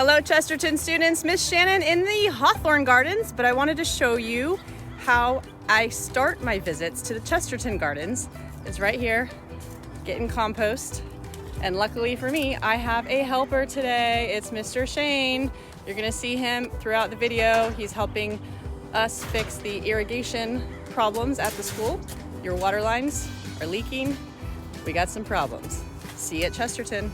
Hello Chesterton students, Miss Shannon in the Hawthorne Gardens, but I wanted to show you how I start my visits to the Chesterton Gardens. It's right here, getting compost. And luckily for me, I have a helper today. It's Mr. Shane. You're gonna see him throughout the video. He's helping us fix the irrigation problems at the school. Your water lines are leaking. We got some problems. See you at Chesterton.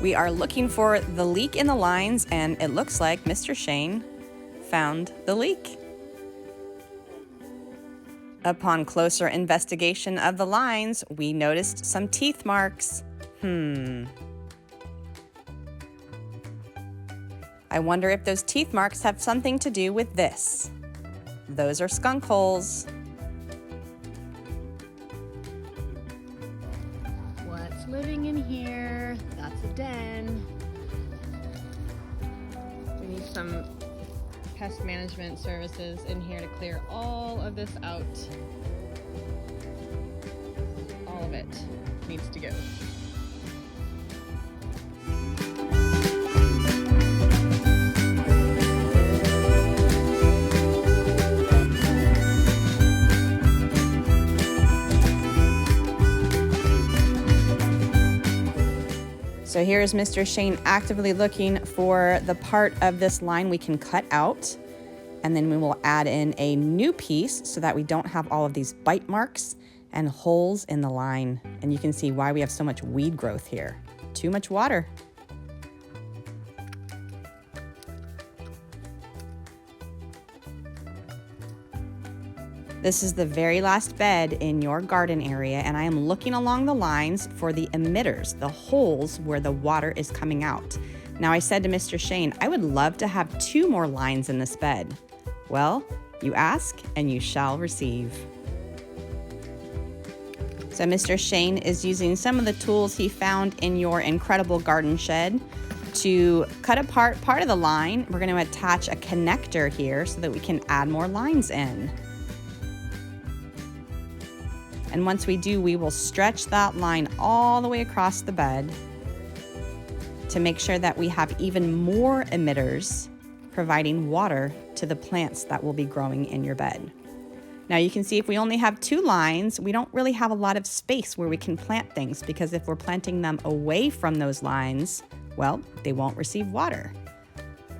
We are looking for the leak in the lines, and it looks like Mr. Shane found the leak. Upon closer investigation of the lines, we noticed some teeth marks. I wonder if those teeth marks have something to do with this. Those are skunk holes. What's living in here? That's a den. We need some pest management services in here to clear all of this out. All of it needs to go. So here's Mr. Shane actively looking for the part of this line we can cut out, and then we will add in a new piece so that we don't have all of these bite marks and holes in the line. And you can see why we have so much weed growth here. Too much water. This is the very last bed in your garden area, and I am looking along the lines for the emitters, the holes where the water is coming out. Now I said to Mr. Shane, I would love to have 2 more lines in this bed. Well, you ask and you shall receive. So Mr. Shane is using some of the tools he found in your incredible garden shed to cut apart part of the line. We're going to attach a connector here so that we can add more lines in. And once we do, we will stretch that line all the way across the bed to make sure that we have even more emitters providing water to the plants that will be growing in your bed. Now you can see if we only have 2 lines, we don't really have a lot of space where we can plant things, because if we're planting them away from those lines, well, they won't receive water.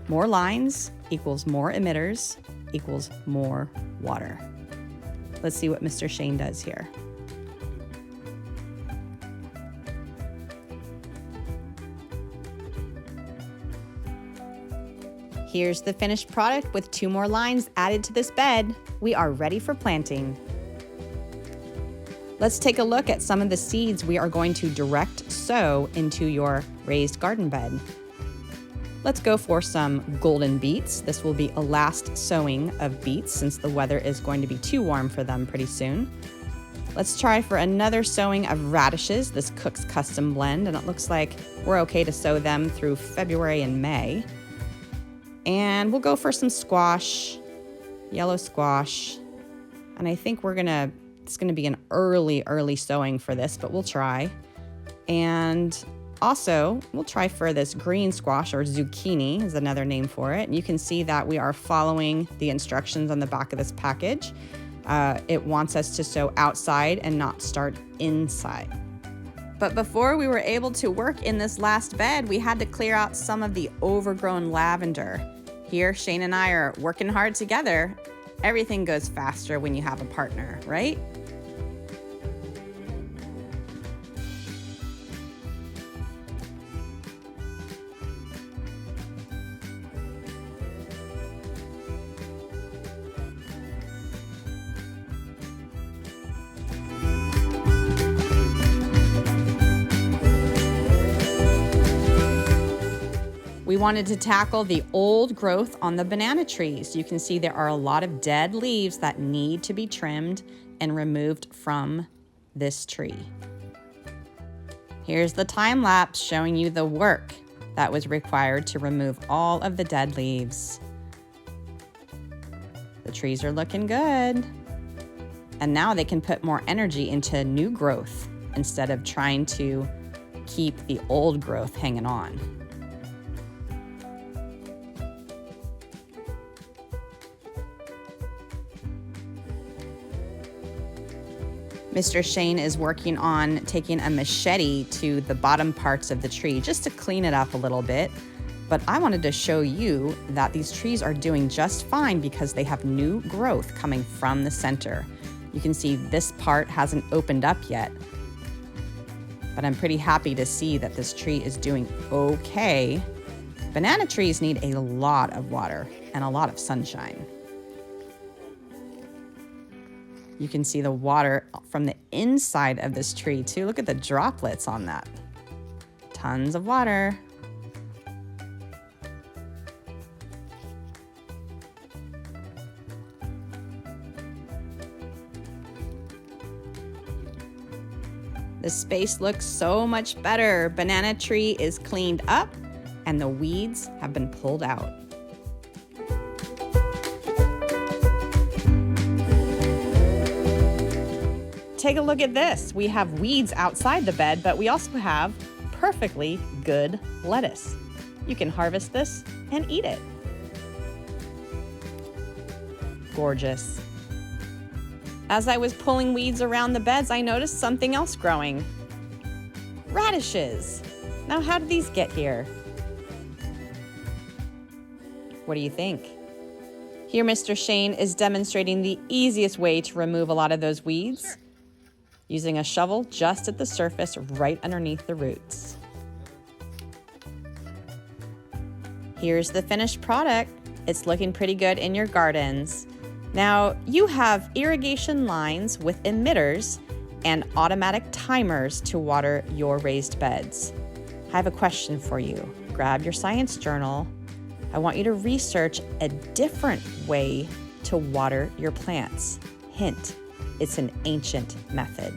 More lines equals more emitters equals more water. Let's see what Mr. Shane does here. Here's the finished product with 2 more lines added to this bed. We are ready for planting. Let's take a look at some of the seeds we are going to direct sow into your raised garden bed. Let's go for some golden beets. This will be a last sowing of beets since the weather is going to be too warm for them pretty soon. Let's try for another sowing of radishes, this Cook's Custom Blend, and it looks like we're okay to sow them through February and May. And we'll go for some squash, yellow squash, and I think it's gonna be an early sowing for this, but we'll try. And also, we'll try for this green squash, or zucchini is another name for it. And you can see that we are following the instructions on the back of this package. It wants us to sow outside and not start inside. But before we were able to work in this last bed, we had to clear out some of the overgrown lavender. Here, Shane and I are working hard together. Everything goes faster when you have a partner, right? We wanted to tackle the old growth on the banana trees. You can see there are a lot of dead leaves that need to be trimmed and removed from this tree. Here's the time lapse showing you the work that was required to remove all of the dead leaves. trees are looking good. And now they can put more energy into new growth instead of trying to keep the old growth hanging on. Mr. Shane is working on taking a machete to the bottom parts of the tree just to clean it up a little bit. But I wanted to show you that these trees are doing just fine because they have new growth coming from the center. You can see this part hasn't opened up yet, but I'm pretty happy to see that this tree is doing okay. Banana trees need a lot of water and a lot of sunshine. You can see the water from the inside of this tree too. Look at the droplets on that. Tons of water. The space looks so much better. Banana tree is cleaned up and the weeds have been pulled out. Take a look at this. We have weeds outside the bed, but we also have perfectly good lettuce. You can harvest this and eat it. Gorgeous. As I was pulling weeds around the beds, I noticed something else growing. Radishes. Now, how did these get here? What do you think? Here, Mr. Shane is demonstrating the easiest way to remove a lot of those weeds, using a shovel just at the surface right underneath the roots. Here's the finished product. It's looking pretty good in your gardens. Now, you have irrigation lines with emitters and automatic timers to water your raised beds. I have a question for you. Grab your science journal. I want you to research a different way to water your plants. Hint, it's an ancient method.